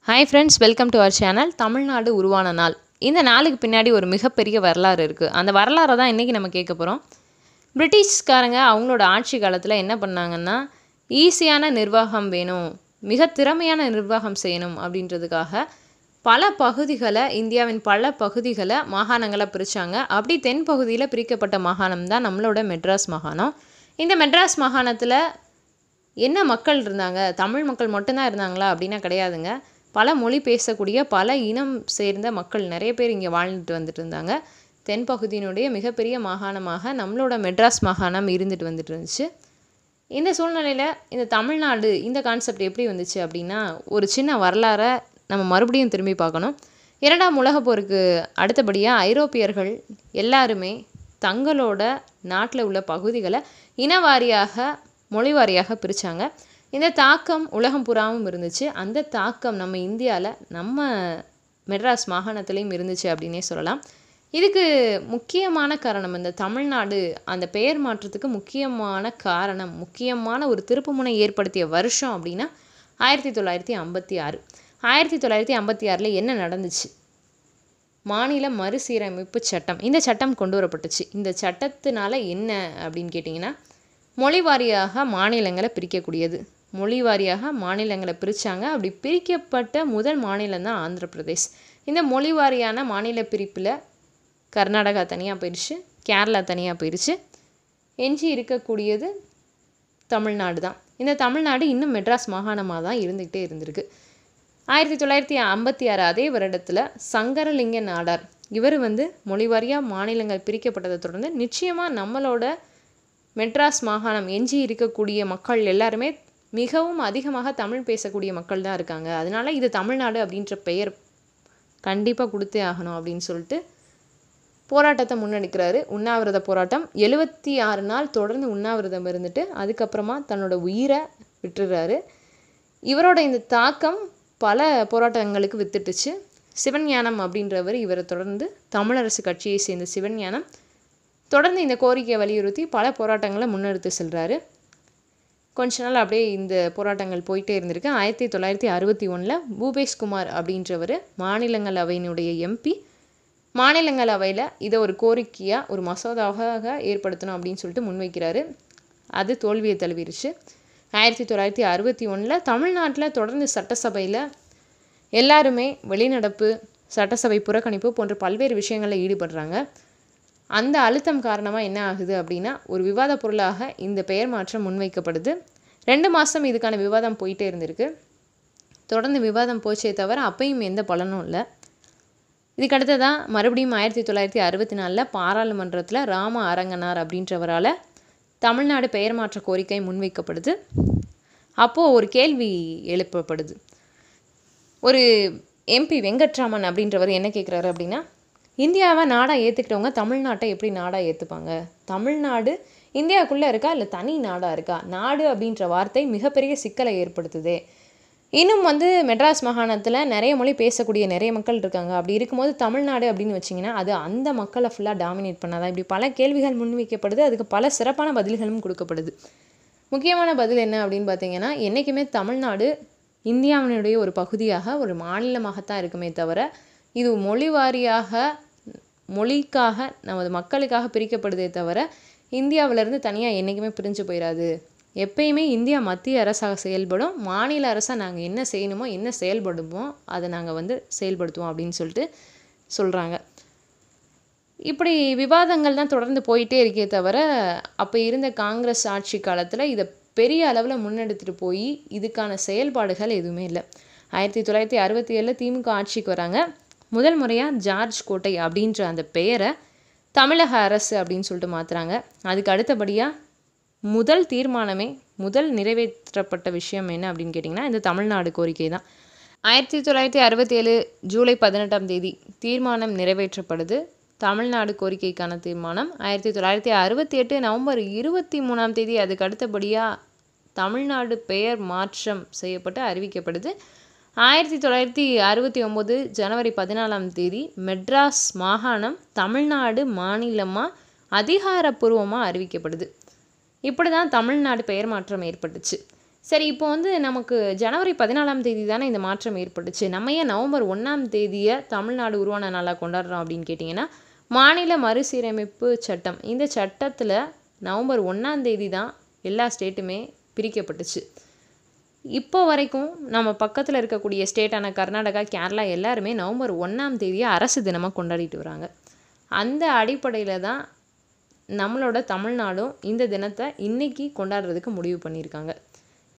Hi friends, welcome to our channel. Tamil Nadu உருவான நாள். இந்த நாளுக்கு பின்னாடி ஒரு மிகப்பெரிய வரலாறு இருக்குது. அந்த வரலாறை தான் இன்றைக்கி நம்ம கேட்க போகிறோம். பிரிட்டிஷ்காரங்க அவங்களோட ஆட்சி காலத்தில் என்ன பண்ணாங்கன்னா, ஈஸியான நிர்வாகம் வேணும், மிக திறமையான நிர்வாகம் செய்யணும் அப்படின்றதுக்காக பல பகுதிகளை, இந்தியாவின் பல பகுதிகளை மாகாணங்களை பிரித்தாங்க. அப்படி தென் பகுதியில் பிரிக்கப்பட்ட மாகாணம் தான் நம்மளோட மெட்ராஸ் மாகாணம். இந்த மெட்ராஸ் மாகாணத்தில் என்ன மக்கள் இருந்தாங்க? தமிழ் மக்கள் மட்டும்தான் இருந்தாங்களா அப்படின்னா கிடையாதுங்க. பல மொழி பேசக்கூடிய பல இனம் சேர்ந்த மக்கள் நிறைய பேர் இங்கே வாழ்ந்துட்டு வந்துட்டு இருந்தாங்க. தென்பகுதியினுடைய மிகப்பெரிய மாகாணமாக நம்மளோட மெட்ராஸ் மாகாணம் இருந்துட்டு வந்துட்டு இருந்துச்சு. இந்த சூழ்நிலையில் இந்த தமிழ்நாடு இந்த கான்செப்ட் எப்படி வந்துச்சு அப்படின்னா, ஒரு சின்ன வரலாறை நம்ம மறுபடியும் திரும்பி பார்க்கணும். 2ஆம் உலகப் போருக்கு அடுத்தபடியாக ஐரோப்பியர்கள் எல்லாருமே தங்களோட நாட்டில் உள்ள பகுதிகளை இனவாரியாக, மொழிவாரியாக பிரித்தாங்க. இந்த தாக்கம் உலகம் புறாவும் இருந்துச்சு. அந்த தாக்கம் நம்ம இந்தியாவில், நம்ம மெட்ராஸ் மாகாணத்துலேயும் இருந்துச்சு அப்படின்னே சொல்லலாம். இதுக்கு முக்கியமான காரணம், இந்த தமிழ்நாடு அந்த பெயர் மாற்றத்துக்கு முக்கியமான காரணம், முக்கியமான ஒரு திருப்புமுனை ஏற்படுத்திய வருஷம் அப்படின்னா 1956. 1956 என்ன நடந்துச்சு? மாநில மறுசீரமைப்பு சட்டம். இந்த சட்டம் கொண்டு வரப்பட்டுச்சு. இந்த சட்டத்தினால என்ன அப்படின்னு கேட்டிங்கன்னா, மொழி வாரியாக மாநிலங்களை பிரிக்கக்கூடியது. மொழி வாரியாக மாநிலங்களை பிரித்தாங்க. அப்படி பிரிக்கப்பட்ட முதல் மாநிலம் தான் ஆந்திர பிரதேஷ். இந்த மொழி வாரியான மாநில பிரிப்பில் கர்நாடகா தனியாக போயிடுச்சு, கேரளா தனியாக போயிடுச்சு. எஞ்சி இருக்கக்கூடியது தமிழ்நாடு தான். இந்த தமிழ்நாடு இன்னும் மெட்ராஸ் மாகாணமாக தான் இருந்துக்கிட்டே இருந்திருக்கு. 1956 அதே வருடத்தில் சங்கரலிங்க நாடார் இவர் மொழிவாரியாக மாநிலங்கள் பிரிக்கப்பட்டதை தொடர்ந்து நிச்சயமாக நம்மளோட மெட்ராஸ் மாகாணம் எஞ்சி இருக்கக்கூடிய மக்கள் எல்லாருமே மிகவும் அதிகமாக தமிழ் பேசக்கூடிய மக்கள் தான் இருக்காங்க, அதனால இது தமிழ்நாடு அப்படின்ற பெயர் கண்டிப்பாக கொடுத்தே ஆகணும் அப்படின்னு சொல்லிட்டு போராட்டத்தை முன்னெடுக்கிறாரு. உண்ணாவிரத போராட்டம் 76 நாள் தொடர்ந்து உண்ணாவிரதம் இருந்துட்டு அதுக்கப்புறமா தன்னோட உயிரை விட்டுறாரு. இவரோட இந்த தாக்கம் பல போராட்டங்களுக்கு வித்துட்டுச்சு. சிவஞானம் அப்படின்றவர் இவரை தொடர்ந்து, தமிழரசு கட்சியை சேர்ந்த சிவஞானம் தொடர்ந்து இந்த கோரிக்கையை வலியுறுத்தி பல போராட்டங்களை முன்னெடுத்து செல்கிறாரு. கொஞ்ச நாள் அப்படியே இந்த போராட்டங்கள் போயிட்டே இருந்திருக்கு. 1961 பூபேஷ் குமார் அப்படின்றவர் மாநிலங்களவையினுடைய எம்பி மாநிலங்களவையில் இதை ஒரு கோரிக்கையாக, ஒரு மசோதாவாக ஏற்படுத்தணும் அப்படின்னு சொல்லிட்டு முன்வைக்கிறாரு. அது தோல்வியை தழுவிடுச்சு. 1961 தமிழ்நாட்டில் தொடர்ந்து சட்டசபையில் எல்லாருமே வெளிநடப்பு, சட்டசபை புறக்கணிப்பு போன்ற பல்வேறு விஷயங்களில் ஈடுபடுறாங்க. அந்த அழுத்தம் காரணமாக என்ன ஆகுது அப்படின்னா, ஒரு விவாத பொருளாக இந்த பெயர் மாற்றம் முன்வைக்கப்படுது. 2 மாதம் இதுக்கான விவாதம் போயிட்டே இருந்திருக்கு. தொடர்ந்து விவாதம் போச்சே தவிர அப்பையும் எந்த பலனும் இல்லை. இதுக்கடுத்து தான் மறுபடியும் 1964 பாராளுமன்றத்தில் ராம அரங்கனார் அப்படின்றவரால் தமிழ்நாடு பெயர் மாற்ற கோரிக்கை முன்வைக்கப்படுது. அப்போது ஒரு கேள்வி எழுப்பப்படுது. ஒரு எம்பி வெங்கட்ராமன் அப்படின்றவர் என்ன கேட்குறாரு அப்படின்னா, இந்தியாவை நாடாக ஏற்றுக்கிட்டவங்க தமிழ்நாட்டை எப்படி நாடாக ஏற்றுப்பாங்க? தமிழ்நாடு இந்தியாவுக்குள்ளே இருக்கா இல்லை தனி நாடாக இருக்கா? நாடு அப்படின்ற வார்த்தை மிகப்பெரிய சிக்கலை ஏற்படுத்துதே. இன்னும் மெட்ராஸ் மாகாணத்தில் நிறைய மொழி பேசக்கூடிய நிறைய மக்கள் இருக்காங்க. அப்படி இருக்கும்போது தமிழ்நாடு அப்படின்னு வச்சிங்கன்னா அது அந்த மக்களை ஃபுல்லாக டாமினேட் பண்ணாதான்? இப்படி பல கேள்விகள் முன்வைக்கப்படுது. அதுக்கு பல சிறப்பான பதில்களும் கொடுக்கப்படுது. முக்கியமான பதில் என்ன அப்படின்னு பார்த்தீங்கன்னா, என்றைக்குமே தமிழ்நாடு இந்தியாவினுடைய ஒரு பகுதியாக, ஒரு மாநிலமாகத்தான் இருக்குமே தவிர இது மொழி வாரியாக, மொழிக்காக, நமது மக்களுக்காக பிரிக்கப்படுதே தவிர இந்தியாவிலேருந்து தனியாக என்றைக்குமே பிரிஞ்சு போயிடாது. எப்பயுமே இந்தியா மத்திய அரசாக செயல்படும். மாநில அரசாக நாங்கள் என்ன செய்யணுமோ, என்ன செயல்படுமோ அதை நாங்கள் செயல்படுத்துவோம் அப்படின்னு சொல்லிட்டு சொல்கிறாங்க. இப்படி விவாதங்கள் தான் தொடர்ந்து போயிட்டே இருக்கே தவிர அப்போ இருந்த காங்கிரஸ் ஆட்சி காலத்தில் இதை பெரிய அளவில் முன்னெடுத்துட்டு போய் இதுக்கான செயல்பாடுகள் எதுவுமே இல்லை. 1967 திமுக ஆட்சிக்கு வராங்க. முதல் முறையாக ஜார்ஜ் கோட்டை அப்படின்ற அந்த பெயரை தமிழக அரசு அப்படின்னு சொல்லிட்டு மாற்றுறாங்க. அதுக்கு அடுத்தபடியாக முதல் தீர்மானமே, முதல் நிறைவேற்றப்பட்ட விஷயம் என்ன அப்படின்னு கேட்டிங்கன்னா, இந்த தமிழ்நாடு கோரிக்கை தான். 1967 ஜூலை 18 தீர்மானம் நிறைவேற்றப்படுது. தமிழ்நாடு கோரிக்கைக்கான தீர்மானம். 1968 நவம்பர் 23 அதுக்கு அடுத்தபடியாக தமிழ்நாடு பெயர் மாற்றம் செய்யப்பட்டு அறிவிக்கப்படுது. 1969 ஜனவரி 14 மெட்ராஸ் மாகாணம் தமிழ்நாடு மாநிலமாக அதிகாரப்பூர்வமாக அறிவிக்கப்படுது. இப்படி தான் தமிழ்நாடு பெயர் மாற்றம் ஏற்பட்டுச்சு. சரி, இப்போ வந்து நமக்கு ஜனவரி 14ஆம் தேதி தானே இந்த மாற்றம் ஏற்பட்டுச்சு. நம்ம ஏன் நவம்பர் 1ஆம் தேதிய தமிழ்நாடு உருவான நாளா கொண்டாடுறோம் அப்படின்னு கேட்டிங்கன்னா, மாநில மறுசீரமைப்பு சட்டம். இந்த சட்டத்தில நவம்பர் 1ஆம் தேதி தான் எல்லா ஸ்டேட்டுமே பிரிக்கப்பட்டுச்சு. இப்போ வரைக்கும் நம்ம பக்கத்தில் இருக்கக்கூடிய ஸ்டேட்டான கர்நாடகா, கேரளா எல்லாருமே நவம்பர் 1ஆம் தேதியை அரசு தினமா கொண்டாடிட்டு வராங்க. அந்த அடிப்படையில தான் நம்மளோட தமிழ்நாடும் இந்த தினத்தை இன்னைக்கு கொண்டாடுறதுக்கு முடிவு பண்ணியிருக்காங்க.